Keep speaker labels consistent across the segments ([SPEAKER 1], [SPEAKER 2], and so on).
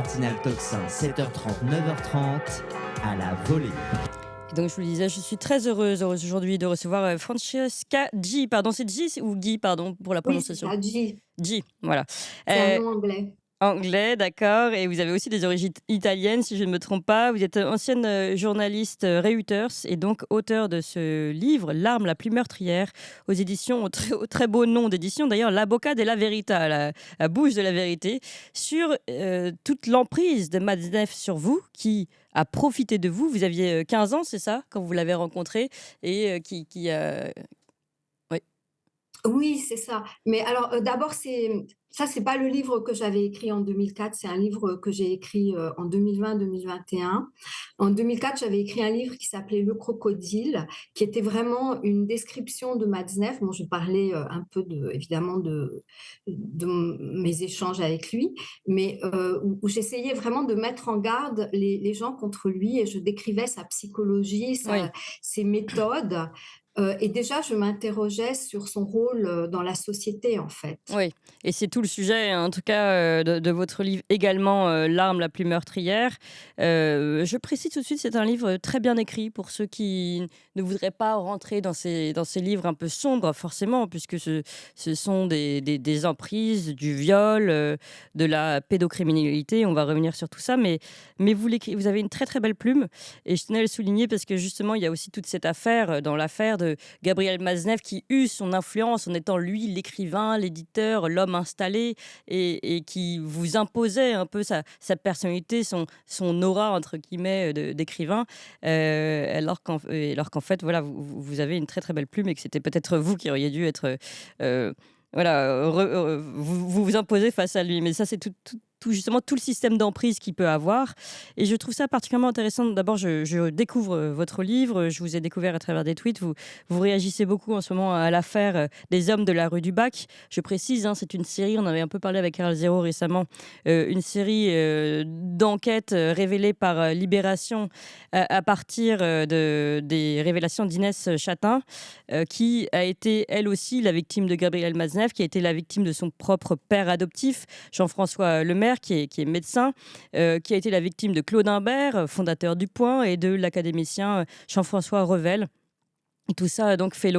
[SPEAKER 1] matinale Tocsin, 7h30, 9h30, à la volée.
[SPEAKER 2] Et donc je vous le disais, je suis très heureuse aujourd'hui de recevoir Francesca G. Pardon, c'est G ou Guy, pardon pour la
[SPEAKER 3] Oui, c'est
[SPEAKER 2] prononciation.
[SPEAKER 3] ça, G.
[SPEAKER 2] G, voilà.
[SPEAKER 3] C'est un
[SPEAKER 2] Euh,
[SPEAKER 3] nom anglais.
[SPEAKER 2] Anglais, d'accord. Et vous avez aussi des origines italiennes, si je ne me trompe pas. Vous êtes ancienne journaliste Reuters et donc auteur de ce livre, L'arme la plus meurtrière, aux éditions, au très beau nom d'édition d'ailleurs, La Bocca della Verità, la bouche de la vérité, sur toute l'emprise de Matzneff sur vous, qui a profité de vous. Vous aviez 15 ans, c'est ça, quand vous l'avez rencontré, et qui a... Oui.
[SPEAKER 3] Oui, c'est ça. Mais alors, d'abord, c'est pas le livre que j'avais écrit en 2004, c'est un livre que j'ai écrit en 2020-2021. En 2004, j'avais écrit un livre qui s'appelait Le crocodile, qui était vraiment une description de Matzneff. Bon, je parlais un peu évidemment de mes échanges avec lui, mais où j'essayais vraiment de mettre en garde les gens contre lui et je décrivais sa psychologie,
[SPEAKER 2] Oui.
[SPEAKER 3] ses méthodes. Et déjà, je m'interrogeais sur son rôle dans la société, en fait.
[SPEAKER 2] Oui, et c'est tout le sujet, en tout cas, de votre livre également, L'arme la plus meurtrière. Je précise tout de suite, c'est un livre très bien écrit pour ceux qui ne voudraient pas rentrer dans ces livres un peu sombres, forcément, puisque ce sont des emprises, du viol, de la pédocriminalité. On va revenir sur tout ça, mais vous avez une très, très belle plume et je tenais à le souligner parce que justement, il y a aussi toute cette affaire, dans l'affaire de Gabriel Matzneff qui use son influence en étant lui l'écrivain, l'éditeur, l'homme installé et qui vous imposait un peu sa personnalité, son aura entre guillemets d'écrivain, alors qu'en fait voilà vous avez une très très belle plume et que c'était peut-être vous qui auriez dû être voilà, vous imposer face à lui. Mais ça, c'est justement tout le système d'emprise qu'il peut avoir. Et je trouve ça particulièrement intéressant. D'abord, je découvre votre livre. Je vous ai découvert à travers des tweets. Vous réagissez beaucoup en ce moment à l'affaire des hommes de la rue du Bac. Je précise, hein, c'est une série, on avait un peu parlé avec Karl Zéro récemment, une série d'enquêtes révélées par Libération à partir des révélations d'Inès Chatin, qui a été elle aussi la victime de Gabriel Matzneff, qui a été la victime de son propre père adoptif, Jean-François Lemaire, qui est médecin, qui a été la victime de Claude Imbert, fondateur du Point, et de l'académicien Jean-François Revel. Et tout ça donc fait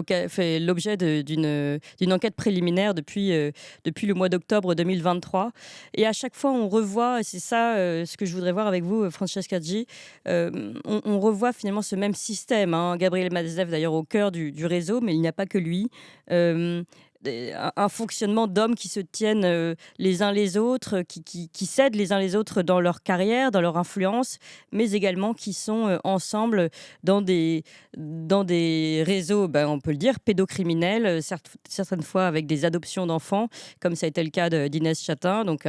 [SPEAKER 2] l'objet d'une enquête préliminaire depuis le mois d'octobre 2023. Et à chaque fois, on revoit, et c'est ça ce que je voudrais voir avec vous, Francesca G, on revoit finalement ce même système, hein. Gabriel Matzneff d'ailleurs au cœur du réseau, mais il n'y a pas que lui. Euh, un fonctionnement d'hommes qui se tiennent les uns les autres, qui s'aident les uns les autres dans leur carrière, dans leur influence, mais également qui sont ensemble dans des réseaux, ben, on peut le dire, pédocriminels, certaines fois avec des adoptions d'enfants, comme ça a été le cas d'Inès Chatin. Donc il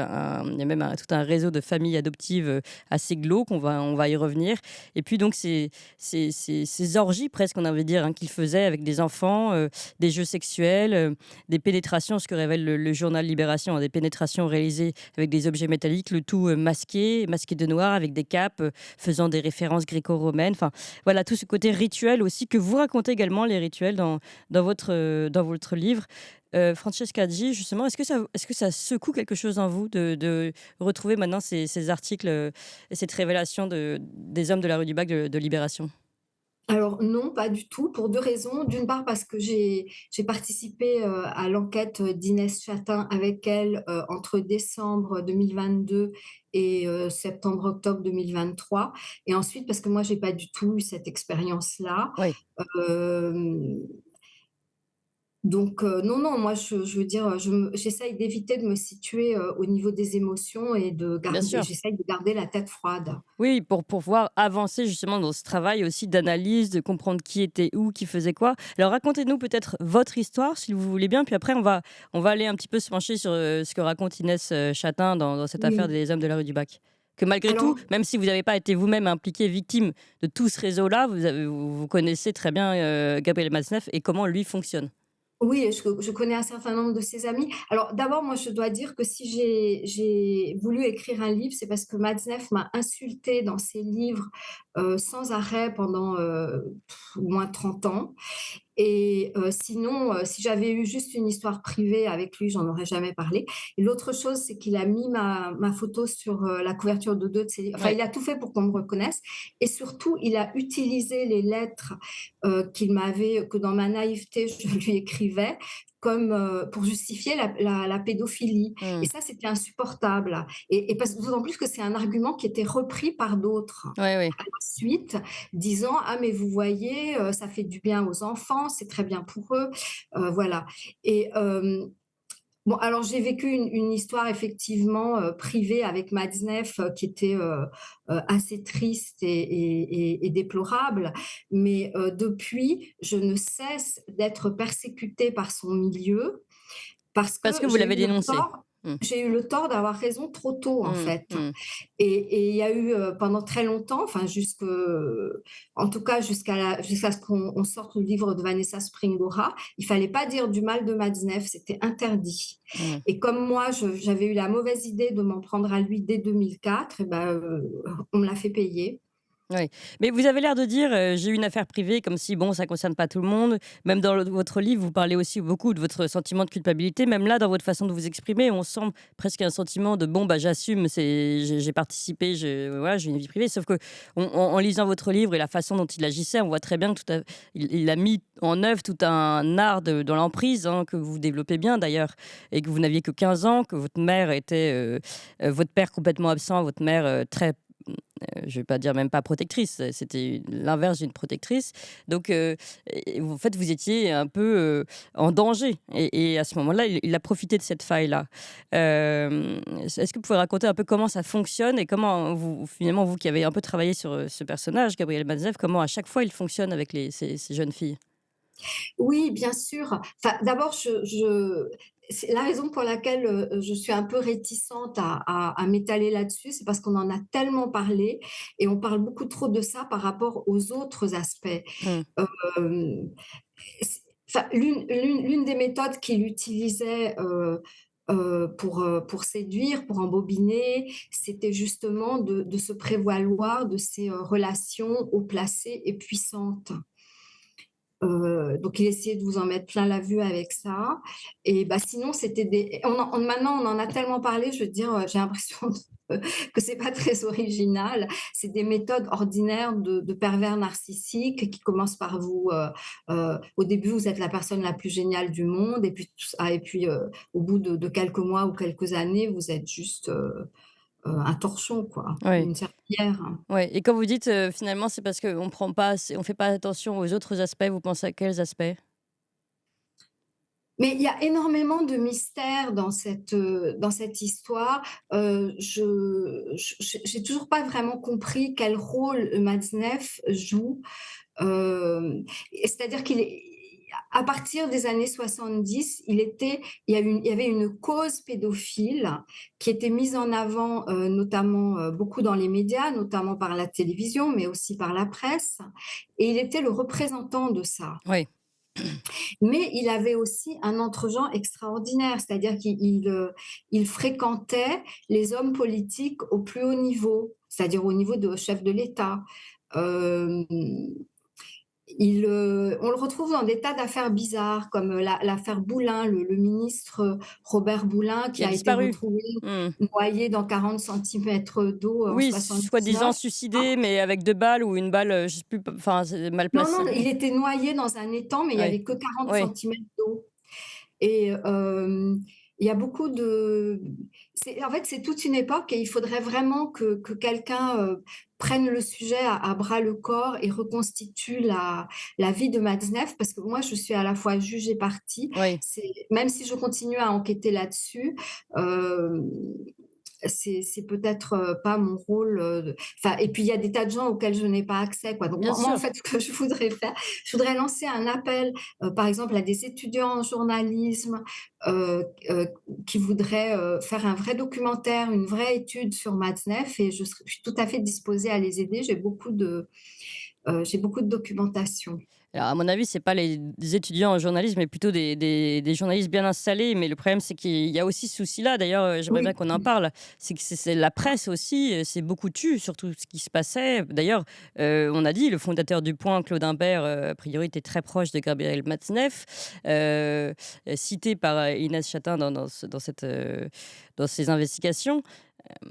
[SPEAKER 2] y a même tout un réseau de familles adoptives assez glauques, on va y revenir. Et puis donc ces orgies presque, on avait dire, hein, qu'il faisait avec des enfants, des jeux sexuels, des pénétrations, ce que révèle le journal Libération, hein, des pénétrations réalisées avec des objets métalliques, le tout masqué de noir avec des capes, faisant des références gréco-romaines. Enfin, voilà, tout ce côté rituel aussi que vous racontez également, les rituels dans votre livre. Francesca G, justement, est-ce que ça secoue quelque chose en vous de retrouver maintenant ces articles et cette révélation des hommes de la rue du Bac de Libération?
[SPEAKER 3] Alors non, pas du tout, pour deux raisons. D'une part, parce que j'ai participé à l'enquête d'Inès Chatin avec elle entre décembre 2022 et septembre-octobre 2023. Et ensuite, parce que moi, j'ai pas du tout eu cette expérience-là.
[SPEAKER 2] Oui,
[SPEAKER 3] Euh, Donc, non, non, moi, je veux dire, j'essaye d'éviter de me situer au niveau des émotions et
[SPEAKER 2] bien sûr.
[SPEAKER 3] j'essaye de garder la tête froide.
[SPEAKER 2] Oui, pour pouvoir avancer justement dans ce travail aussi d'analyse, de comprendre qui était où, qui faisait quoi. Alors racontez-nous peut-être votre histoire, si vous voulez bien, puis après on va aller un petit peu se pencher sur ce que raconte Inès Chatin dans cette affaire
[SPEAKER 3] Oui.
[SPEAKER 2] des hommes de la rue du Bac. Que malgré tout,
[SPEAKER 3] Alors,
[SPEAKER 2] même si vous n'avez pas été vous-même impliqué, victime de tout ce réseau-là, vous connaissez très bien Gabriel Matzneff et comment lui fonctionne.
[SPEAKER 3] oui, je connais un certain nombre de ses amis. Alors, d'abord, moi, je dois dire que si j'ai voulu écrire un livre, c'est parce que Matzneff m'a insultée dans ses livres sans arrêt pendant au moins 30 ans. Et sinon, si j'avais eu juste une histoire privée avec lui, j'en aurais jamais parlé. Et l'autre chose, c'est qu'il a mis ma photo sur la couverture de 2 de ses livres. Enfin,
[SPEAKER 2] Ouais.
[SPEAKER 3] il a tout fait pour qu'on me reconnaisse. Et surtout, il a utilisé les lettres que dans ma naïveté, je lui écrivais, comme pour justifier la pédophilie. Et
[SPEAKER 2] Mmh.
[SPEAKER 3] ça, c'était insupportable. D'autant plus que c'est un argument qui était repris par d'autres
[SPEAKER 2] Ouais, ouais.
[SPEAKER 3] à la suite, disant: «Ah mais vous voyez, ça fait du bien aux enfants, c'est très bien pour eux», voilà. Et bon, alors j'ai vécu une histoire effectivement, privée avec Matzneff, qui était, assez triste et déplorable. Mais, depuis, je ne cesse d'être persécutée par son milieu parce
[SPEAKER 2] Parce que
[SPEAKER 3] que
[SPEAKER 2] vous l'avez dénoncé? Mmh.
[SPEAKER 3] j'ai eu le tort d'avoir raison trop tôt, en
[SPEAKER 2] Mmh,
[SPEAKER 3] fait.
[SPEAKER 2] mmh.
[SPEAKER 3] Et il y a eu, pendant très longtemps, enfin en tout cas jusqu'à ce qu'on sorte le livre de Vanessa Springora, il fallait pas dire du mal de Matzneff, c'était interdit.
[SPEAKER 2] Mmh.
[SPEAKER 3] Et comme moi, j'avais eu la mauvaise idée de m'en prendre à lui dès 2004, et ben, on me l'a fait payer.
[SPEAKER 2] Oui, mais vous avez l'air de dire, «J'ai eu une affaire privée», comme si, bon, ça concerne pas tout le monde. Même dans votre livre, vous parlez aussi beaucoup de votre sentiment de culpabilité. Même là, dans votre façon de vous exprimer, on sent presque un sentiment de: «Bon, bah, j'assume, j'ai participé, voilà, j'ai une vie privée». Sauf que en lisant votre livre et la façon dont il agissait, on voit très bien que il a mis en œuvre tout un art de dans l'emprise, hein, que vous développez bien d'ailleurs, et que vous n'aviez que 15 ans, que votre mère était, votre père complètement absent, votre mère, très je vais pas dire même pas protectrice, c'était l'inverse d'une protectrice. Donc, en fait, vous étiez un peu en danger. Et à ce moment-là, il a profité de cette faille-là. Est-ce que vous pouvez raconter un peu comment ça fonctionne et comment vous, finalement, vous qui avez un peu travaillé sur ce personnage, Gabriel Matzneff, comment à chaque fois il fonctionne avec ces jeunes filles?
[SPEAKER 3] Oui, bien sûr. Enfin, d'abord, c'est la raison pour laquelle je suis un peu réticente à m'étaler là-dessus, c'est parce qu'on en a tellement parlé et on parle beaucoup trop de ça par rapport aux autres aspects.
[SPEAKER 2] Mmh.
[SPEAKER 3] Euh, c'est- enfin, l'une des méthodes qu'il utilisait pour séduire, pour embobiner, c'était justement de se prévaloir de ses relations haut placées et puissantes. Donc il essayait de vous en mettre plein la vue avec ça. Et bah, sinon c'était maintenant on en a tellement parlé, je veux dire, j'ai l'impression que c'est pas très original. C'est des méthodes ordinaires de pervers narcissiques qui commencent par au début vous êtes la personne la plus géniale du monde et puis au bout de quelques mois ou quelques années, vous êtes juste, un torchon quoi,
[SPEAKER 2] Ouais.
[SPEAKER 3] une serpillière.
[SPEAKER 2] Ouais, et quand vous dites, finalement, c'est parce qu'on prend pas on fait pas attention aux autres aspects, vous pensez à quels aspects?
[SPEAKER 3] Mais il y a énormément de mystères dans cette histoire. J'ai toujours pas vraiment compris quel rôle Matzneff joue. C'est-à-dire qu'il est à partir des années 70, il y avait une cause pédophile qui était mise en avant, notamment, beaucoup dans les médias, notamment par la télévision, mais aussi par la presse, et il était le représentant de ça.
[SPEAKER 2] Oui.
[SPEAKER 3] Mais il avait aussi un entre-gens extraordinaire, c'est-à-dire il fréquentait les hommes politiques au plus haut niveau, c'est-à-dire au niveau de chef de l'État. Euh, on le retrouve dans des tas d'affaires bizarres, comme l'affaire Boulin, le ministre Robert Boulin,
[SPEAKER 2] Qui
[SPEAKER 3] qui
[SPEAKER 2] a
[SPEAKER 3] a été
[SPEAKER 2] disparu.
[SPEAKER 3] retrouvé
[SPEAKER 2] Mmh.
[SPEAKER 3] noyé dans 40 centimètres d'eau en
[SPEAKER 2] Oui, soi-disant
[SPEAKER 3] 79.
[SPEAKER 2] suicidé, mais avec 2 balles ou une balle, je sais plus, enfin, c'est mal
[SPEAKER 3] Non, non,
[SPEAKER 2] placée.
[SPEAKER 3] il était noyé dans un étang, mais il y
[SPEAKER 2] Ouais.
[SPEAKER 3] avait que 40
[SPEAKER 2] Oui.
[SPEAKER 3] centimètres d'eau. Et il y a beaucoup de en fait, c'est toute une époque et il faudrait vraiment que quelqu'un, prenne le sujet à bras le corps et reconstitue la vie de Matzneff parce que moi, je suis à la fois juge et partie.
[SPEAKER 2] Oui.
[SPEAKER 3] Même si je continue à enquêter là-dessus, hem, c'est peut-être, pas mon rôle, enfin et puis il y a des tas de gens auxquels je n'ai pas accès, quoi. Donc
[SPEAKER 2] Bien
[SPEAKER 3] moi, en
[SPEAKER 2] sûr.
[SPEAKER 3] fait, ce que je voudrais faire, je voudrais lancer un appel, par exemple à des étudiants en journalisme, qui voudraient, faire un vrai documentaire, une vraie étude sur Matzneff et je suis tout à fait disposée à les aider. J'ai beaucoup de documentation.
[SPEAKER 2] Alors, à mon avis, c'est pas des étudiants en journalisme, mais plutôt des journalistes bien installés. Mais le problème, c'est qu'il y a aussi ce souci-là. D'ailleurs, j'aimerais bien
[SPEAKER 3] Oui.
[SPEAKER 2] qu'on en parle. C'est que c'est la presse aussi, c'est beaucoup tu sur tout ce qui se passait. D'ailleurs, on a dit, le fondateur du Point, Claude Imbert, a priori, était très proche de Gabriel Matzneff, cité par Inès Chatin dans ses investigations.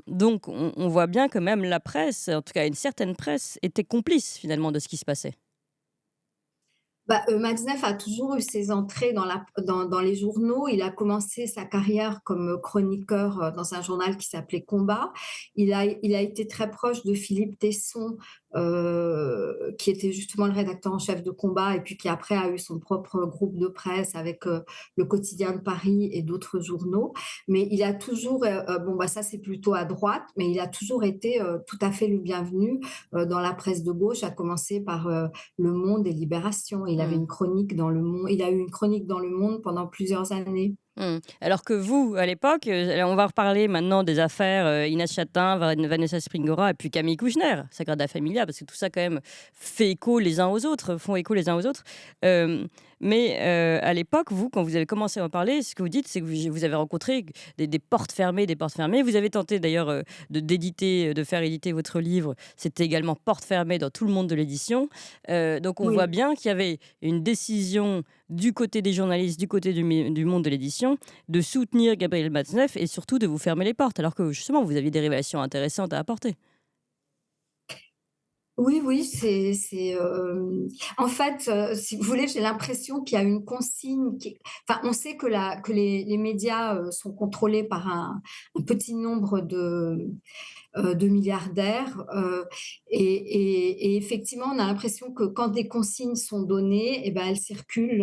[SPEAKER 2] Donc, on voit bien que même la presse, en tout cas une certaine presse, était complice finalement de ce qui se passait.
[SPEAKER 3] Bah, Matzneff a toujours eu ses entrées dans les journaux. Il a commencé sa carrière comme chroniqueur dans un journal qui s'appelait Combat. Il a été très proche de Philippe Tesson, qui était justement le rédacteur en chef de Combat et puis qui après a eu son propre groupe de presse avec le Quotidien de Paris et d'autres journaux. Mais il a toujours, bon bah ça c'est plutôt à droite, mais il a toujours été tout à fait le bienvenu dans la presse de gauche, à commencer par Le Monde et Libération. Il avait
[SPEAKER 2] Mmh.
[SPEAKER 3] une chronique dans Le Monde. Il a eu une chronique dans Le Monde pendant plusieurs années.
[SPEAKER 2] Mmh. Alors que vous, à l'époque, on va reparler maintenant des affaires Inès Chatin, Vanessa Springora et puis Camille Kouchner, Sagrada Familia, parce que tout ça quand même fait écho les uns aux autres, font écho les uns aux autres. Euh, mais à l'époque, vous, quand vous avez commencé à en parler, ce que vous dites, c'est que vous avez rencontré des portes fermées, des portes fermées. Vous avez tenté d'ailleurs de faire éditer votre livre. C'était également porte fermée dans tout le monde de l'édition. Donc on voit
[SPEAKER 3] Oui.
[SPEAKER 2] bien qu'il y avait une décision du côté des journalistes, du côté du monde de l'édition, de soutenir Gabriel Matzneff et surtout de vous fermer les portes, alors que justement, vous aviez des révélations intéressantes à apporter.
[SPEAKER 3] Oui, oui, en fait, si vous voulez, j'ai l'impression qu'il y a une consigne enfin, on sait que les médias sont contrôlés par un petit nombre de milliardaires. Et effectivement, on a l'impression que quand des consignes sont données, eh ben, elles circulent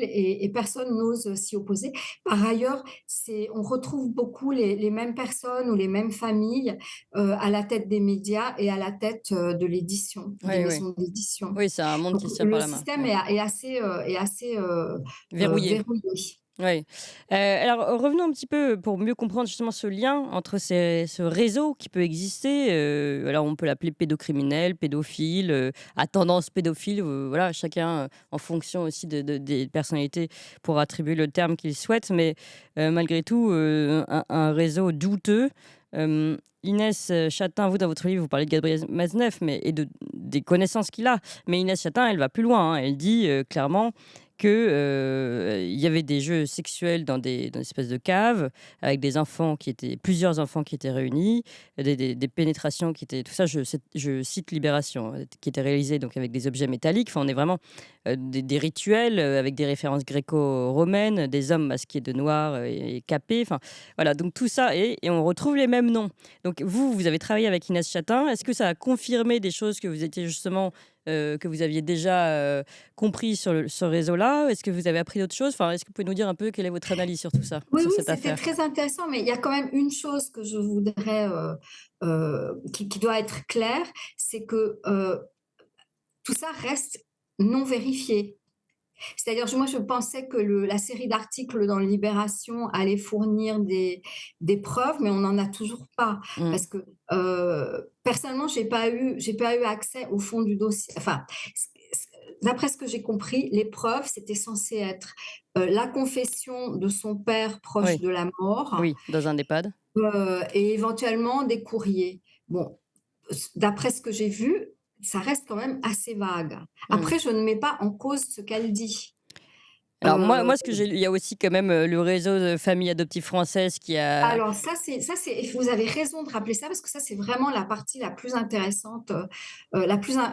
[SPEAKER 3] et personne n'ose s'y opposer. Par ailleurs, on retrouve beaucoup les mêmes personnes ou les mêmes familles à la tête des médias et à la tête de l'édition, des
[SPEAKER 2] Oui, oui.
[SPEAKER 3] maisons d'édition.
[SPEAKER 2] Oui, c'est un monde
[SPEAKER 3] Donc,
[SPEAKER 2] qui se tient par
[SPEAKER 3] le
[SPEAKER 2] la main.
[SPEAKER 3] système
[SPEAKER 2] Ouais.
[SPEAKER 3] est assez
[SPEAKER 2] Verrouillé.
[SPEAKER 3] verrouillé.
[SPEAKER 2] Oui. Alors, revenons un petit peu pour mieux comprendre justement ce lien entre ce réseau qui peut exister. Alors, on peut l'appeler pédocriminel, pédophile, à tendance pédophile. Voilà, chacun, en fonction aussi des personnalités, pour attribuer le terme qu'il souhaite. Mais malgré tout, un réseau douteux. Inès Chatin, vous, dans votre livre, vous parlez de Gabriel Maznev des connaissances qu'il a. Mais Inès Chatin, elle va plus loin, hein. Elle dit clairement que il y avait des jeux sexuels dans des espèces de caves avec plusieurs enfants qui étaient réunis, des pénétrations qui étaient tout ça. Je cite Libération, qui était réalisé donc avec des objets métalliques. Enfin, on est vraiment des rituels avec des références gréco-romaines, des hommes masqués de noir et capés. Enfin, voilà, donc tout ça et on retrouve les mêmes noms. Donc vous avez travaillé avec Inès Chatin. Est-ce que ça a confirmé des choses que vous étiez justement que vous aviez déjà compris sur ce réseau-là? Est-ce que vous avez appris d'autres choses? Enfin, est-ce que vous pouvez nous dire un peu quelle est votre analyse sur tout ça,
[SPEAKER 3] Oui,
[SPEAKER 2] sur
[SPEAKER 3] oui,
[SPEAKER 2] cette
[SPEAKER 3] c'était
[SPEAKER 2] affaire?
[SPEAKER 3] très intéressant, mais il y a quand même une chose que je voudrais, qui doit être claire, c'est que tout ça reste non vérifié. C'est-à-dire, moi, je pensais que la série d'articles dans Libération allait fournir des preuves, mais on n'en a toujours pas.
[SPEAKER 2] Mmh.
[SPEAKER 3] Parce que personnellement, j'ai pas eu accès au fond du dossier. Enfin, d'après ce que j'ai compris, les preuves, c'était censé être la confession de son père proche
[SPEAKER 2] Oui,
[SPEAKER 3] de la mort
[SPEAKER 2] oui, dans un EHPAD.
[SPEAKER 3] et éventuellement des courriers. Bon, d'après ce que j'ai vu, ça reste quand même assez vague.
[SPEAKER 2] Mmh.
[SPEAKER 3] Après, je ne mets pas en cause ce qu'elle dit.
[SPEAKER 2] Alors moi
[SPEAKER 3] Euh,
[SPEAKER 2] moi, ce que j'ai lu, il y a aussi quand même, le réseau de familles adoptives françaises qui a
[SPEAKER 3] alors vous avez raison de rappeler ça parce que ça, c'est vraiment la partie la plus intéressante, la plus in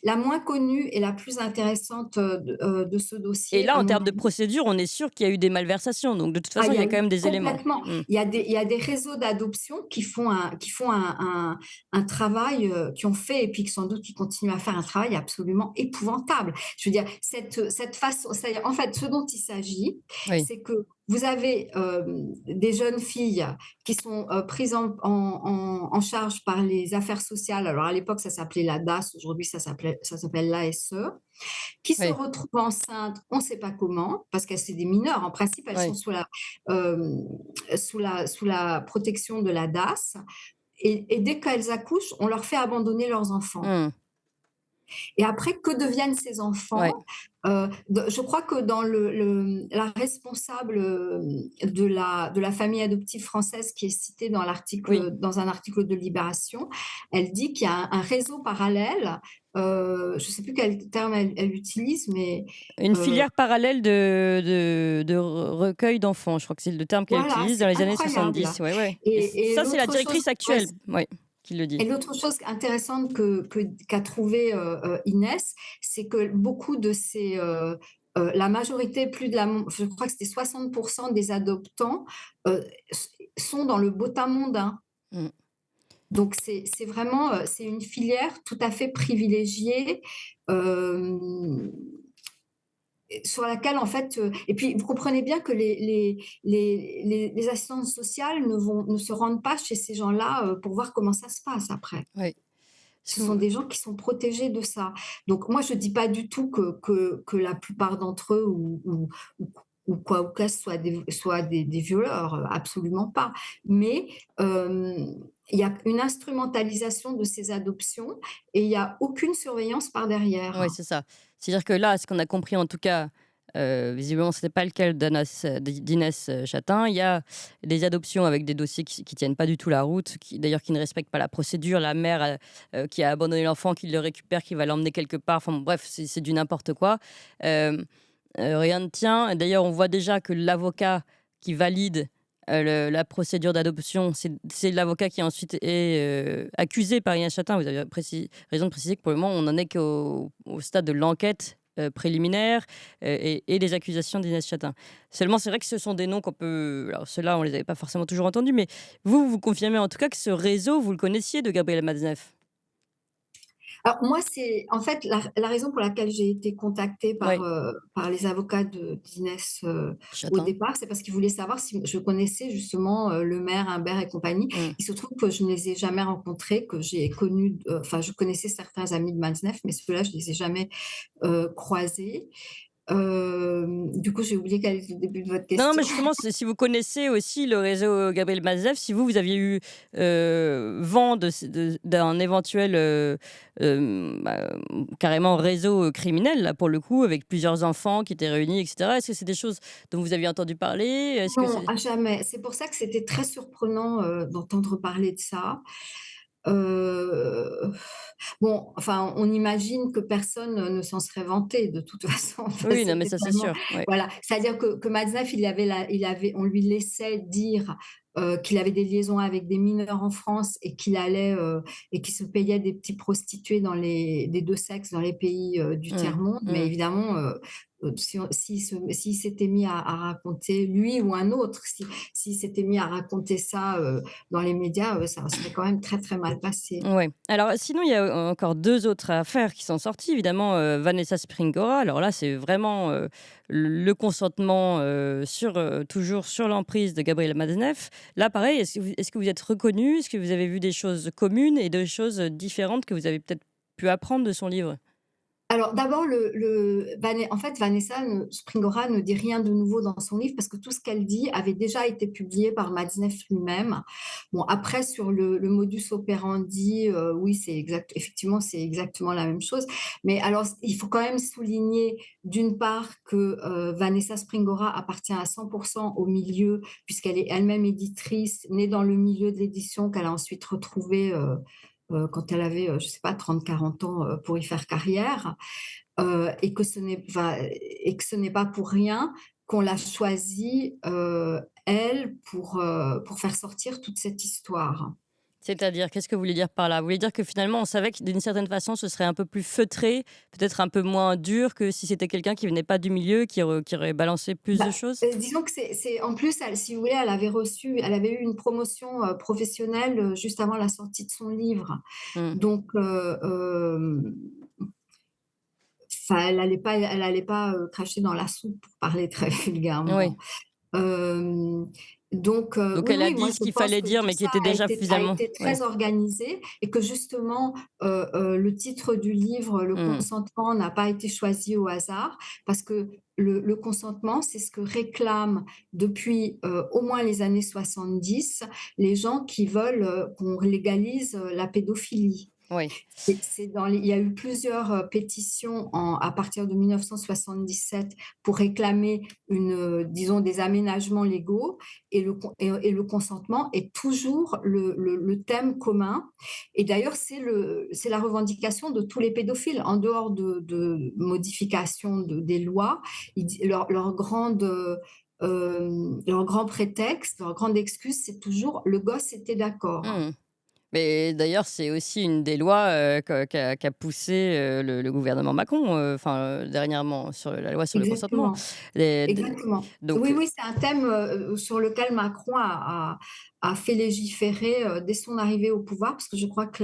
[SPEAKER 3] la moins connue et la plus intéressante, de ce
[SPEAKER 2] et
[SPEAKER 3] dossier
[SPEAKER 2] là,
[SPEAKER 3] à
[SPEAKER 2] en
[SPEAKER 3] mon
[SPEAKER 2] termes de
[SPEAKER 3] avis.
[SPEAKER 2] procédure, on est sûr qu'il y a eu des malversations, donc de toute
[SPEAKER 3] Ah,
[SPEAKER 2] façon,
[SPEAKER 3] il
[SPEAKER 2] il
[SPEAKER 3] y
[SPEAKER 2] y
[SPEAKER 3] a
[SPEAKER 2] a quand
[SPEAKER 3] eu
[SPEAKER 2] même des éléments.
[SPEAKER 3] complètement.
[SPEAKER 2] Mmh.
[SPEAKER 3] Il y a des réseaux d'adoption qui font un travail, qui ont fait et puis qui sans doute qui continuent à faire un travail absolument épouvantable. Je veux dire, cette façon, c'est-à-dire, en fait, ce dont il s'agit,
[SPEAKER 2] Oui,
[SPEAKER 3] c'est que vous avez des jeunes filles qui sont prises en charge par les affaires sociales. Alors à l'époque, ça s'appelait la DAS, aujourd'hui ça s'appelle l'ASE, qui se
[SPEAKER 2] oui,
[SPEAKER 3] retrouvent enceintes, on ne sait pas comment, parce que c'est des mineurs. En principe, elles sont
[SPEAKER 2] oui.
[SPEAKER 3] euh, sous la protection de la DAS. Et dès qu'elles accouchent, on leur fait abandonner leurs enfants.
[SPEAKER 2] Mmh.
[SPEAKER 3] Et après, que deviennent ces
[SPEAKER 2] Ouais,
[SPEAKER 3] enfants? Je crois que dans la responsable de la famille adoptive française qui est citée dans
[SPEAKER 2] oui.
[SPEAKER 3] dans un article de Libération, elle dit qu'il y a un réseau parallèle. Je ne sais plus quel terme elle utilise, mais
[SPEAKER 2] Une
[SPEAKER 3] euh,
[SPEAKER 2] filière parallèle de recueil d'enfants, je crois que c'est le terme qu'elle
[SPEAKER 3] voilà,
[SPEAKER 2] utilise dans
[SPEAKER 3] c'est
[SPEAKER 2] les années
[SPEAKER 3] incroyable.
[SPEAKER 2] 70. Ouais, ouais, et
[SPEAKER 3] Et
[SPEAKER 2] ça, c'est la
[SPEAKER 3] l'autre chose,
[SPEAKER 2] directrice
[SPEAKER 3] ouais,
[SPEAKER 2] actuelle, ouais, qui le dit.
[SPEAKER 3] et l'autre chose intéressante qu'a trouvé Inès, c'est que beaucoup de la majorité, je crois que c'était 60% des adoptants euh, sont dans le beau temps mondain.
[SPEAKER 2] Mmh.
[SPEAKER 3] Donc c'est vraiment c'est une filière tout à fait privilégiée. euh, sur laquelle en fait et puis vous comprenez bien que les assistantes sociales ne se rendent pas chez ces gens-là pour voir comment ça se passe après.
[SPEAKER 2] Ouais. Est-ce
[SPEAKER 3] Ce
[SPEAKER 2] que
[SPEAKER 3] sont
[SPEAKER 2] vous
[SPEAKER 3] des gens qui sont protégés de ça. Donc moi, je dis pas du tout que la plupart d'entre eux ou, ou quoi ou qu'est-ce soient des violeurs, absolument pas. Mais il y a une instrumentalisation de ces adoptions et il y a aucune surveillance par
[SPEAKER 2] ouais,
[SPEAKER 3] derrière.
[SPEAKER 2] c'est ça. C'est-à-dire que là, ce qu'on a compris en tout cas, visiblement, c'était pas le cas d'Inès Chatin. Il y a des adoptions avec des dossiers qui tiennent pas du tout la route, d'ailleurs qui ne respectent pas la procédure. La mère, qui a abandonné l'enfant, qui le récupère, qui va l'emmener quelque part. Enfin bon, bref, c'est du n'importe quoi. Hem, rien ne tient. D'ailleurs, on voit déjà que l'avocat qui valide, la procédure d'adoption, c'est l'avocat qui ensuite est, accusé par Inès Chatin. Vous avez raison de préciser que pour le moment, on n'en est qu'au stade de l'enquête, préliminaire, et des accusations d'Inès Chatin. Seulement, c'est vrai que ce sont des noms qu'on peut, alors ceux-là, on les avait pas forcément toujours entendus, mais vous confirmez en tout cas que ce réseau, vous le connaissiez de Gabriel Matzneff?
[SPEAKER 3] Alors moi, c'est en fait la raison pour laquelle j'ai été contactée
[SPEAKER 2] Oui,
[SPEAKER 3] par les avocats d'Inès au
[SPEAKER 2] Chatin.
[SPEAKER 3] départ, c'est parce qu'ils voulaient savoir si je connaissais justement le maire, Humbert et compagnie.
[SPEAKER 2] Mmh.
[SPEAKER 3] Il se trouve que je ne les ai jamais rencontrés, que j'ai connu, enfin je connaissais certains amis de Matzneff, mais ceux-là, je ne les ai jamais croisés. Du coup, j'ai oublié quel était le début de votre
[SPEAKER 2] Non, non, mais
[SPEAKER 3] question.
[SPEAKER 2] justement, c'est si vous connaissez aussi le réseau Gabriel Matzneff, si vous aviez eu, vent d'un éventuel, carrément réseau, criminel là, pour le coup, avec plusieurs enfants qui étaient réunis et cetera. Est-ce que c'est des choses dont vous aviez entendu parler? Est-ce que
[SPEAKER 3] Non,
[SPEAKER 2] c'est
[SPEAKER 3] à jamais. C'est pour ça que c'était très surprenant d'entendre parler de ça. Heu, bon, enfin, on imagine que personne ne s'en serait vanté de toute façon. Enfin,
[SPEAKER 2] oui, non, mais
[SPEAKER 3] c'était
[SPEAKER 2] ça, c'est
[SPEAKER 3] tellement
[SPEAKER 2] sûr, ouais.
[SPEAKER 3] voilà, c'est-à-dire que Matzneff, il avait on lui laissait dire, qu'il avait des liaisons avec des mineurs en France et et qu'il se payait des petits prostituées des 2 sexes dans les pays, du
[SPEAKER 2] Mmh,
[SPEAKER 3] tiers-monde. Mais
[SPEAKER 2] mmh.
[SPEAKER 3] évidemment, s'il s'était mis à raconter, lui ou un autre, s'il s'était mis à raconter ça, dans les médias, ça serait quand même très, très mal passé.
[SPEAKER 2] Ouais. Alors sinon, il y a encore 2 autres affaires qui sont sorties. Évidemment, Vanessa Springora. Alors là, c'est vraiment, le consentement, toujours sur l'emprise de Gabriel Matzneff. Là, pareil, est-ce que vous êtes reconnus? Est-ce que vous avez vu des choses communes et des choses différentes que vous avez peut-être pu apprendre de son livre?
[SPEAKER 3] Alors d'abord, en fait, Springora ne dit rien de nouveau dans son livre parce que tout ce qu'elle dit avait déjà été publié par Matzneff lui-même. Bon, après, sur le modus operandi, oui, effectivement, c'est exactement la même chose. Mais alors, il faut quand même souligner, d'une part, que Vanessa Springora appartient à 100% au milieu, puisqu'elle est elle-même éditrice, née dans le milieu de l'édition, qu'elle a ensuite retrouvé quand elle avait, je ne sais pas, 30, 40 ans pour y faire carrière. Et que ce n'est pas pour rien qu'on l'a choisie, elle, pour faire sortir toute cette histoire.
[SPEAKER 2] C'est-à-dire, qu'est-ce que vous voulez dire par là? Vous voulez dire que finalement, on savait que d'une certaine façon, ce serait un peu plus feutré, peut-être un peu moins dur que si c'était quelqu'un qui venait pas du milieu, qui aurait balancé plus de
[SPEAKER 3] Bah,
[SPEAKER 2] choses?
[SPEAKER 3] disons que en plus, si vous voulez, elle avait eu une promotion professionnelle juste avant la sortie de son livre.
[SPEAKER 2] Mmh.
[SPEAKER 3] Donc, enfin, elle allait pas cracher dans la soupe, pour parler très vulgairement.
[SPEAKER 2] Oui.
[SPEAKER 3] Hem,
[SPEAKER 2] Donc
[SPEAKER 3] oui,
[SPEAKER 2] elle a
[SPEAKER 3] oui, moi
[SPEAKER 2] dit ce
[SPEAKER 3] je
[SPEAKER 2] qu'il
[SPEAKER 3] pense
[SPEAKER 2] fallait
[SPEAKER 3] que
[SPEAKER 2] dire,
[SPEAKER 3] tout
[SPEAKER 2] mais qui
[SPEAKER 3] ça
[SPEAKER 2] était déjà
[SPEAKER 3] a
[SPEAKER 2] suffisamment,
[SPEAKER 3] été
[SPEAKER 2] ouais.
[SPEAKER 3] très organisé et que justement, le titre du livre, le
[SPEAKER 2] Mmh.
[SPEAKER 3] consentement n'a pas été choisi au hasard parce que le consentement, c'est ce que réclament depuis, au moins les années 70 les gens qui veulent, qu'on légalise, la pédophilie.
[SPEAKER 2] Oui.
[SPEAKER 3] Il y a eu plusieurs pétitions à partir de 1977 pour réclamer disons, des aménagements légaux et le consentement est toujours le thème commun. Et d'ailleurs, c'est la revendication de tous les pédophiles, en dehors de modifications des lois. Leur grand prétexte, leur grande excuse, c'est toujours le gosse était d'accord.
[SPEAKER 2] Mmh. Mais d'ailleurs, c'est aussi une des lois, qu'a poussé, le gouvernement Macron, dernièrement sur la loi sur le consentement.
[SPEAKER 3] Exactement.
[SPEAKER 2] Les d
[SPEAKER 3] Exactement.
[SPEAKER 2] donc
[SPEAKER 3] Oui, oui, c'est un thème, sur lequel Macron a fait légiférer, dès son arrivée au pouvoir, parce que je crois que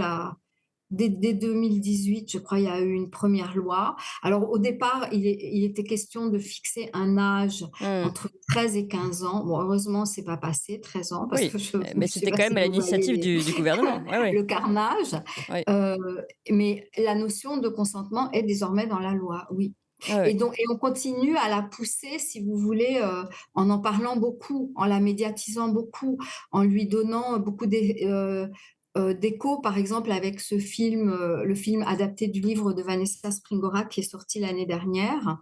[SPEAKER 3] dès 2018, je crois, il y a eu une première loi. Alors au départ, il était question de fixer un âge
[SPEAKER 2] mmh,
[SPEAKER 3] entre 13 et 15 ans. Bon, heureusement, c'est pas passé 13 ans parce
[SPEAKER 2] oui,
[SPEAKER 3] que je
[SPEAKER 2] mais
[SPEAKER 3] ne sais
[SPEAKER 2] c'était
[SPEAKER 3] pas
[SPEAKER 2] quand même
[SPEAKER 3] si
[SPEAKER 2] à
[SPEAKER 3] vous voyez
[SPEAKER 2] l'initiative du gouvernement. Ouais, ouais,
[SPEAKER 3] le carnage.
[SPEAKER 2] ouais,
[SPEAKER 3] Heu, mais la notion de consentement est désormais dans la loi, oui.
[SPEAKER 2] ouais, ouais.
[SPEAKER 3] Et on continue à la pousser, si vous voulez, en parlant beaucoup, en la médiatisant beaucoup, en lui donnant beaucoup d'écho, par exemple avec le film adapté du livre de Vanessa Springora qui est sorti l'année dernière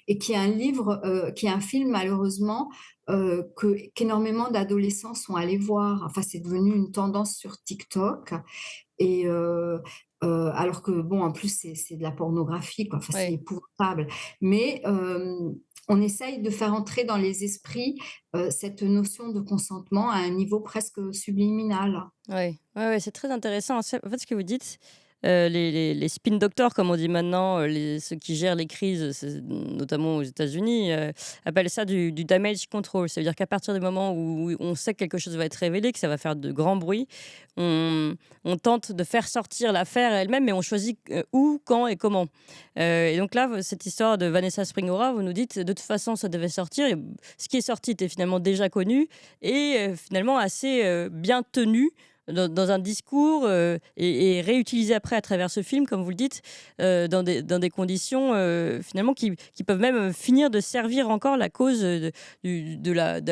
[SPEAKER 3] et qui est un film malheureusement qu'énormément d'adolescents sont allés voir. Enfin, c'est devenu une tendance sur TikTok et alors que bon, en plus, c'est de la pornographie, quoi. Enfin, c'est
[SPEAKER 2] Ouais.
[SPEAKER 3] épouvantable. Mais on essaye de faire entrer dans les esprits cette notion de consentement à un niveau presque subliminal.
[SPEAKER 2] Ouais, ouais, ouais, c'est très intéressant. En fait, ce que vous dites, les spin doctors, comme on dit maintenant, ceux qui gèrent les crises, notamment aux États-Unis, appellent ça du damage control. Ça veut dire qu'à partir du moment où on sait que quelque chose va être révélé, que ça va faire de grands bruits, on, on tente de faire sortir l'affaire elle-même, mais on choisit où, quand et comment. Et donc là, cette histoire de Vanessa Springora, vous nous dites, de toute façon, ça devait sortir. Et ce qui est sorti était finalement déjà connu et finalement assez bien tenu dans un discours, et réutilisé après à travers ce film, comme vous le dites, dans des conditions, finalement qui peuvent même, finir de servir encore la cause, de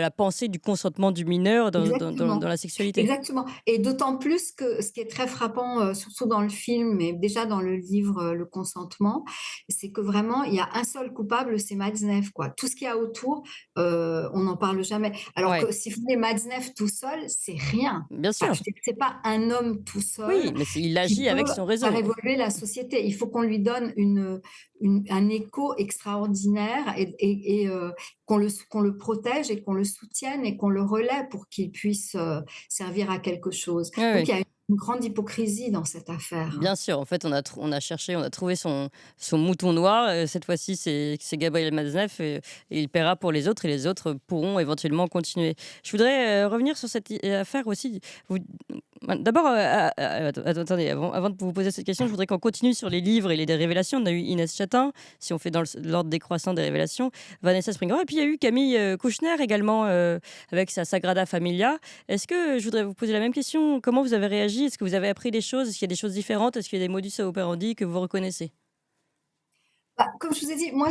[SPEAKER 2] la pensée du consentement du mineur dans
[SPEAKER 3] Exactement.
[SPEAKER 2] la sexualité.
[SPEAKER 3] Exactement et d'autant plus que ce qui est très frappant, surtout dans le film, mais déjà dans le livre, Le Consentement, c'est que vraiment il y a un seul coupable, c'est Matzneff, quoi. Tout ce qu'il y a autour, on n'en parle jamais. Alors
[SPEAKER 2] Ouais,
[SPEAKER 3] que si vous voulez Matzneff tout seul, c'est rien.
[SPEAKER 2] bien
[SPEAKER 3] Enfin,
[SPEAKER 2] sûr.
[SPEAKER 3] je veux dire, c'est pas un homme tout seul
[SPEAKER 2] Oui, mais il
[SPEAKER 3] qui
[SPEAKER 2] agit avec
[SPEAKER 3] peut
[SPEAKER 2] son
[SPEAKER 3] faire
[SPEAKER 2] réseau.
[SPEAKER 3] évoluer la société. Il faut qu'on lui donne un écho extraordinaire et qu'on le protège et qu'on le soutienne et qu'on le relaie pour qu'il puisse servir à quelque chose.
[SPEAKER 2] Oui,
[SPEAKER 3] Donc
[SPEAKER 2] oui.
[SPEAKER 3] il y a une grande hypocrisie dans cette affaire.
[SPEAKER 2] Bien sûr, en fait, on a cherché, on a trouvé son mouton noir. Cette fois-ci, c'est Gabriel Matzneff et il paiera pour les autres et les autres pourront éventuellement continuer. Je voudrais revenir sur cette affaire aussi. Vous- D'abord, attendez, avant de vous poser cette question, je voudrais qu'on continue sur les livres et les révélations. On a eu Inès Chatin, si on fait dans l'ordre décroissant des révélations, Vanessa Springora, et puis il y a eu Camille Kouchner également avec sa Sagrada Familia. Est-ce que je voudrais vous poser la même question? Comment vous avez réagi? Est-ce que vous avez appris des choses? Est-ce qu'il y a des choses différentes? Est-ce qu'il y a des modus operandi que vous reconnaissez?
[SPEAKER 3] Bah, comme je vous ai dit, moi,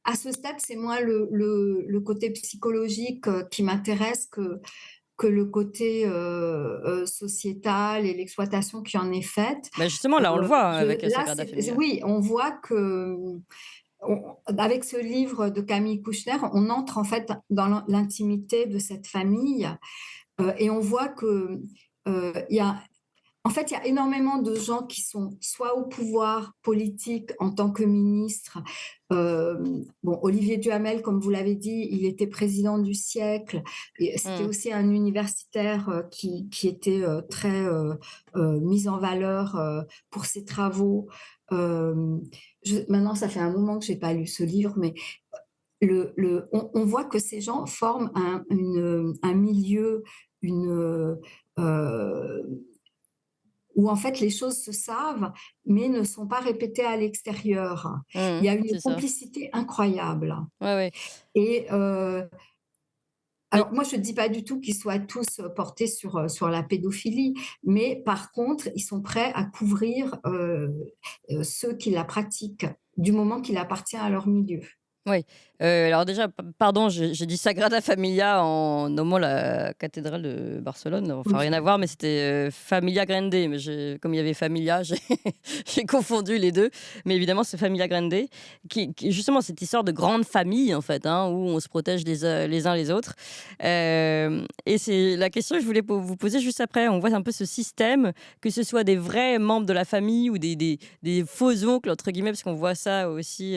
[SPEAKER 3] à ce stade, c'est moins le côté psychologique qui m'intéresse que le côté sociétal et l'exploitation qui en est faite.
[SPEAKER 2] Bah, justement, là, on le voit hein, avec
[SPEAKER 3] Là,
[SPEAKER 2] Sagrada Familia.
[SPEAKER 3] oui, on voit que avec ce livre de Camille Kouchner, on entre en fait dans l'intimité de cette famille et on voit que il y a en fait, il y a énormément de gens qui sont soit au pouvoir politique en tant que ministre. Euh, bon, Olivier Duhamel, comme vous l'avez dit, il était président du siècle. Et c'était
[SPEAKER 2] Hmm.
[SPEAKER 3] aussi un universitaire qui était très mis en valeur pour ses travaux. Euh, Maintenant, ça fait un moment que je n'ai pas lu ce livre, mais on voit que ces gens forment un milieu, une, euh, où en fait les choses se savent, mais ne sont pas répétées à l'extérieur. Il y a une
[SPEAKER 2] C'est ça.
[SPEAKER 3] complicité incroyable.
[SPEAKER 2] Ouais, ouais.
[SPEAKER 3] Et
[SPEAKER 2] Mais
[SPEAKER 3] alors moi, je ne dis pas du tout qu'ils soient tous portés sur la pédophilie, mais par contre, ils sont prêts à couvrir ceux qui la pratiquent, du moment qu'il appartient à leur milieu.
[SPEAKER 2] oui, Alors déjà, pardon, j'ai dit Sagrada Familia en nommant la cathédrale de Barcelone. Enfin,
[SPEAKER 3] Oui.
[SPEAKER 2] rien à voir, mais c'était Familia Grande. Mais comme il y avait Familia, j'ai j'ai confondu les deux. Mais évidemment, c'est Familia Grande, qui est justement cette histoire de grande famille, en fait, hein, où on se protège les uns les autres. Et c'est la question que je voulais vous poser juste après. On voit un peu ce système, que ce soit des vrais membres de la famille ou des faux oncles, entre guillemets, parce qu'on voit ça aussi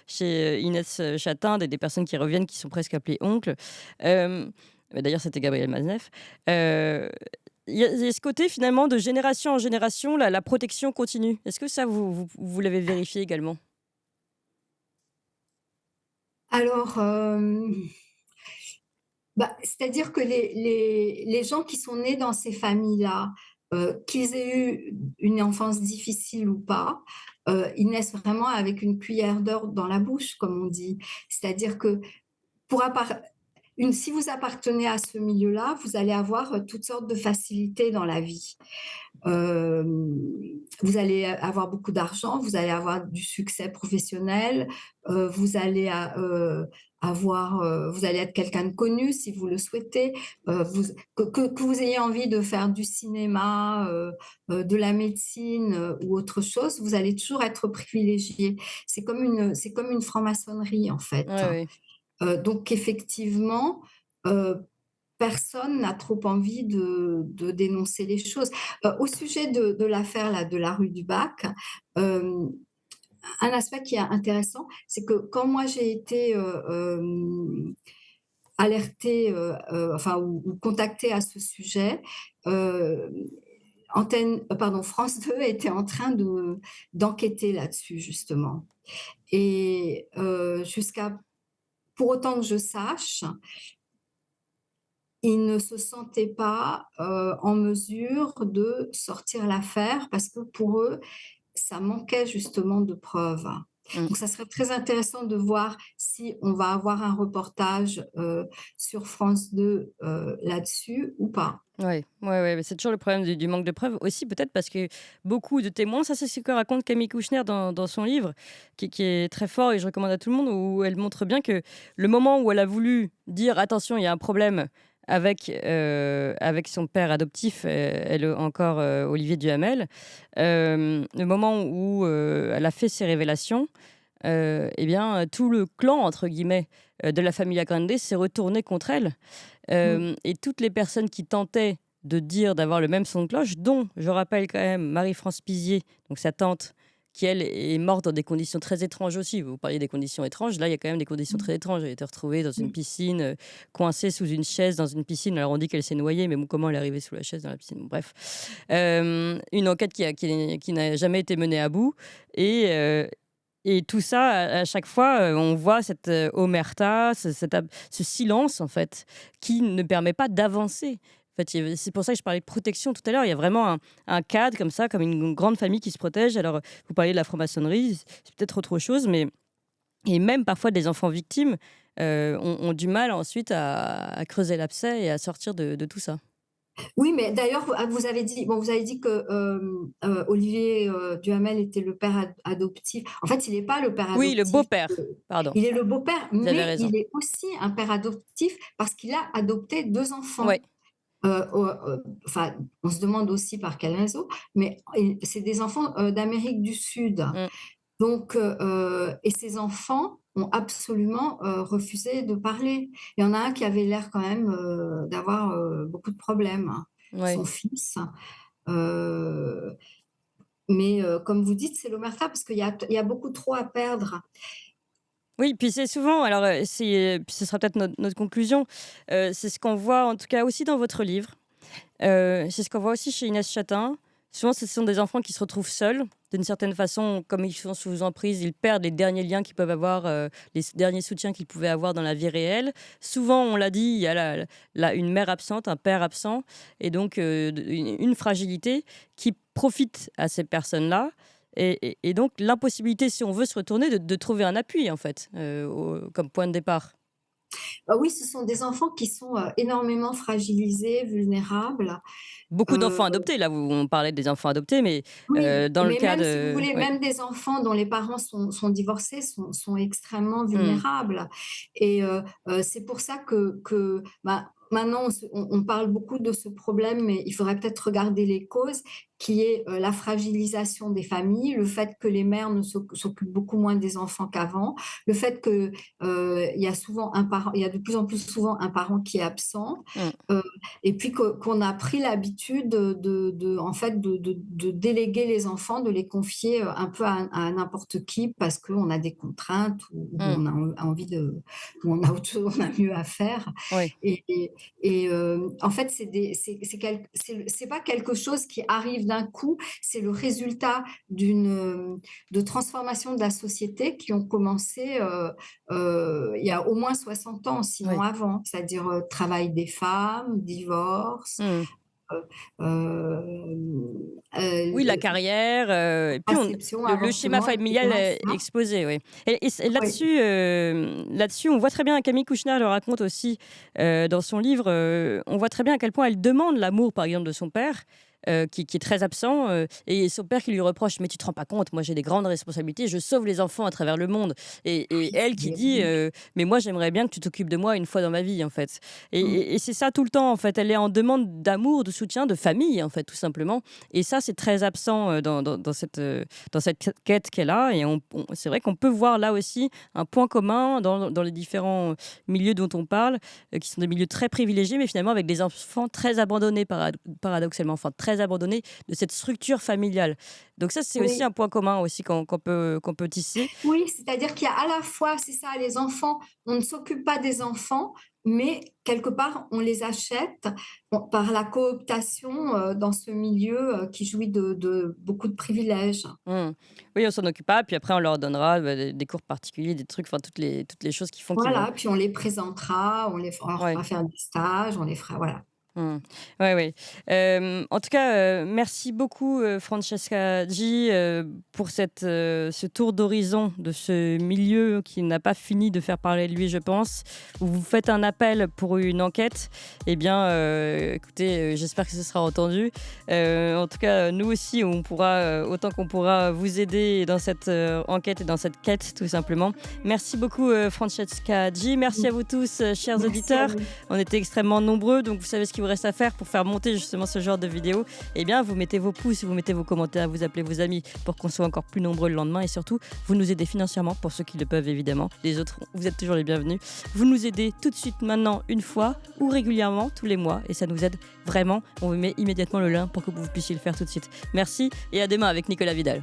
[SPEAKER 2] chez Inès Chatin, des personnes qui reviennent, qui sont presque appelées oncles. D'ailleurs, c'était Gabriel Maznev. Il y a ce côté finalement de génération en génération, la protection continue. Est-ce que ça, vous l'avez vérifié également?
[SPEAKER 3] Alors, c'est-à-dire que les gens qui sont nés dans ces familles-là, qu'ils aient eu une enfance difficile ou pas, ils naissent vraiment avec une cuillère d'or dans la bouche, comme on dit. C'est-à-dire que pour si vous appartenez à ce milieu-là, vous allez avoir toutes sortes de facilités dans la vie. Euh, Vous allez avoir beaucoup d'argent, vous allez avoir du succès professionnel, vous allez vous allez être quelqu'un de connu si vous le souhaitez, que vous ayez envie de faire du cinéma, de la médecine ou autre chose, vous allez toujours être privilégié. C'est comme une franc-maçonnerie en fait.
[SPEAKER 2] Ouais, ouais.
[SPEAKER 3] Donc effectivement, euh, personne n'a trop envie de dénoncer les choses. Au sujet de l'affaire là, de la rue du Bac, euh, un aspect qui est intéressant, c'est que quand moi j'ai été alertée, enfin, ou contactée à ce sujet, euh, France 2 était en train d'enquêter là-dessus, justement. Et pour autant que je sache, ils ne se sentaient pas en mesure de sortir l'affaire parce que pour eux, ça manquait justement de preuves.
[SPEAKER 2] Mm.
[SPEAKER 3] Donc, ça serait très intéressant de voir si on va avoir un reportage sur France 2 là-dessus ou pas.
[SPEAKER 2] Ouais, ouais, ouais, mais c'est toujours le problème du manque de preuves. Aussi, peut-être parce que beaucoup de témoins, ça c'est ce que raconte Camille Kouchner dans son livre, qui est très fort et je recommande à tout le monde, où elle montre bien que le moment où elle a voulu dire attention, il y a un problème avec son père adoptif, elle encore Olivier Duhamel, le moment où elle a fait ses révélations, eh bien, tout le clan, entre guillemets, de la famille Grande s'est retourné contre elle.
[SPEAKER 3] Mm.
[SPEAKER 2] Et toutes les personnes qui tentaient de dire d'avoir le même son de cloche, dont je rappelle quand même Marie-France Pizier, donc sa tante, qui elle est morte dans des conditions très étranges aussi. Vous parliez des conditions étranges, là il y a quand même des conditions très étranges. Elle a été retrouvée dans une piscine, coincée sous une chaise dans une piscine. Alors on dit qu'elle s'est noyée, mais bon, comment elle est arrivée sous la chaise dans la piscine? Bon, bref. Une enquête qui n'a jamais été menée à bout. Et tout ça, à chaque fois, on voit cette omerta, ce silence, en fait, qui ne permet pas d'avancer. En fait, c'est pour ça que je parlais de protection tout à l'heure. Il y a vraiment un cadre comme ça, comme une grande famille qui se protège. Alors, vous parliez de la franc-maçonnerie, c'est peut-être autre chose, mais et même parfois des enfants victimes ont du mal ensuite à creuser l'abcès et à sortir de tout ça.
[SPEAKER 3] Oui, mais d'ailleurs, vous avez dit que Olivier Duhamel était le père adoptif. En fait, il n'est pas le père
[SPEAKER 2] Oui, le
[SPEAKER 3] adoptif.
[SPEAKER 2] beau-père, pardon,
[SPEAKER 3] Il est le beau-père,
[SPEAKER 2] vous avez
[SPEAKER 3] mais
[SPEAKER 2] raison.
[SPEAKER 3] il est aussi un père adoptif parce qu'il a adopté deux
[SPEAKER 2] Ouais.
[SPEAKER 3] enfants. Enfin, on se demande aussi par quelle raison, mais c'est des enfants d'Amérique du Sud.
[SPEAKER 2] Mm.
[SPEAKER 3] Donc, et ces enfants ont absolument refusé de parler. Il y en a un qui avait l'air quand même d'avoir beaucoup de problèmes, hein,
[SPEAKER 2] Ouais.
[SPEAKER 3] son fils. Euh, mais comme vous dites, c'est l'omerta parce il y a beaucoup trop à perdre.
[SPEAKER 2] Oui, puis c'est souvent, alors puis ce sera peut-être notre conclusion, c'est ce qu'on voit en tout cas aussi dans votre livre, c'est ce qu'on voit aussi chez Inès Chatin. Souvent, ce sont des enfants qui se retrouvent seuls, d'une certaine façon, comme ils sont sous emprise, ils perdent les derniers liens qu'ils peuvent avoir, les derniers soutiens qu'ils pouvaient avoir dans la vie réelle. Souvent, on l'a dit, il y a une mère absente, un père absent, et donc une fragilité qui profite à ces personnes-là. Et donc l'impossibilité, si on veut se retourner, de trouver un appui, en fait, comme point de départ.
[SPEAKER 3] Oui, ce sont des enfants qui sont énormément fragilisés, vulnérables.
[SPEAKER 2] Beaucoup
[SPEAKER 3] Euh,
[SPEAKER 2] d'enfants adoptés, là, on parlait des enfants adoptés, mais
[SPEAKER 3] oui,
[SPEAKER 2] dans le
[SPEAKER 3] mais
[SPEAKER 2] cas
[SPEAKER 3] même si vous
[SPEAKER 2] de...
[SPEAKER 3] voulez,
[SPEAKER 2] Ouais.
[SPEAKER 3] même des enfants dont les parents sont divorcés sont extrêmement
[SPEAKER 2] Hmm,
[SPEAKER 3] vulnérables. Et c'est pour ça que bah, maintenant, on parle beaucoup de ce problème, mais il faudrait peut-être regarder les causes, qui est la fragilisation des familles, le fait que les mères ne s'occupent beaucoup moins des enfants qu'avant, le fait que il y a souvent un parent, il y a de plus en plus souvent un parent qui est absent,
[SPEAKER 2] hmm,
[SPEAKER 3] euh, et puis qu'on a pris l'habitude en fait, de déléguer les enfants, de les confier un peu à n'importe qui parce qu'on a des contraintes ou
[SPEAKER 2] hmm,
[SPEAKER 3] on a envie où on a on a mieux à faire.
[SPEAKER 2] ouais.
[SPEAKER 3] Et, en fait, c'est pas quelque chose qui arrive d'un coup, c'est le résultat de transformation de la société qui ont commencé il y a au moins 60 ans, sinon
[SPEAKER 2] Ouais.
[SPEAKER 3] avant, c'est-à-dire travail des femmes, divorce,
[SPEAKER 2] Hmm.
[SPEAKER 3] euh, euh,
[SPEAKER 2] Oui, la
[SPEAKER 3] euh,
[SPEAKER 2] carrière, et puis
[SPEAKER 3] contraception,
[SPEAKER 2] le schéma
[SPEAKER 3] avortement,
[SPEAKER 2] familial
[SPEAKER 3] etc.
[SPEAKER 2] est
[SPEAKER 3] etc.
[SPEAKER 2] exposé, oui. Et
[SPEAKER 3] Oui,
[SPEAKER 2] là-dessus, on voit très bien, Camille Kouchner le raconte aussi dans son livre, on voit très bien à quel point elle demande l'amour, par exemple, de son père. Qui est très absent, et son père qui lui reproche: mais tu te rends pas compte, moi j'ai des grandes responsabilités, je sauve les enfants à travers le monde, et elle qui
[SPEAKER 3] c'est
[SPEAKER 2] dit
[SPEAKER 3] horrible.
[SPEAKER 2] mais moi j'aimerais bien que tu t'occupes de moi une fois dans ma vie, en fait. et,
[SPEAKER 3] Mm.
[SPEAKER 2] et- et c'est ça tout le temps, en fait, elle est en demande d'amour, de soutien, de famille, en fait, tout simplement. Et ça, c'est très absent dans cette quête qu'elle a. Et c'est vrai qu'on peut voir là aussi un point commun dans les différents milieux dont on parle, qui sont des milieux très privilégiés, mais finalement avec des enfants très abandonnés, paradoxalement, enfin très abandonnés de cette structure familiale. Donc ça, c'est aussi
[SPEAKER 3] Oui.
[SPEAKER 2] un point commun aussi qu'on peut tisser.
[SPEAKER 3] Oui, c'est-à-dire qu'il y a à la fois, c'est ça, les enfants, on ne s'occupe pas des enfants, mais quelque part, on les achète par la cooptation dans ce milieu qui jouit de beaucoup de privilèges.
[SPEAKER 2] Mmh. Oui, on s'en occupe pas, puis après on leur donnera des cours particuliers, des trucs, enfin toutes les choses qui font qu'ils vont.
[SPEAKER 3] Voilà, puis on les présentera, on leur
[SPEAKER 2] Ouais.
[SPEAKER 3] fera faire des stages, on les fera, voilà.
[SPEAKER 2] Mmh. Ouais, ouais. En tout cas, merci beaucoup, Francesca G, pour ce tour d'horizon de ce milieu qui n'a pas fini de faire parler de lui, je pense. Vous faites un appel pour une enquête. Eh bien, écoutez, j'espère que ce sera entendu. En tout cas, nous aussi, on pourra, autant qu'on pourra vous aider dans cette enquête et dans cette quête, tout simplement. Merci beaucoup, Francesca G. Merci à vous tous, chers
[SPEAKER 3] Merci à
[SPEAKER 2] auditeurs.
[SPEAKER 3] vous.
[SPEAKER 2] On était extrêmement nombreux, donc vous savez ce qu'il vous reste à faire pour faire monter justement ce genre de vidéo. Eh bien, vous mettez vos pouces, vous mettez vos commentaires, vous appelez vos amis pour qu'on soit encore plus nombreux le lendemain, et surtout, vous nous aidez financièrement pour ceux qui le peuvent, évidemment. Les autres, vous êtes toujours les bienvenus. Vous nous aidez tout de suite maintenant, une fois, ou régulièrement, tous les mois, et ça nous aide vraiment. On vous met immédiatement le lien pour que vous puissiez le faire tout de suite. Merci, et à demain avec Nicolas Vidal.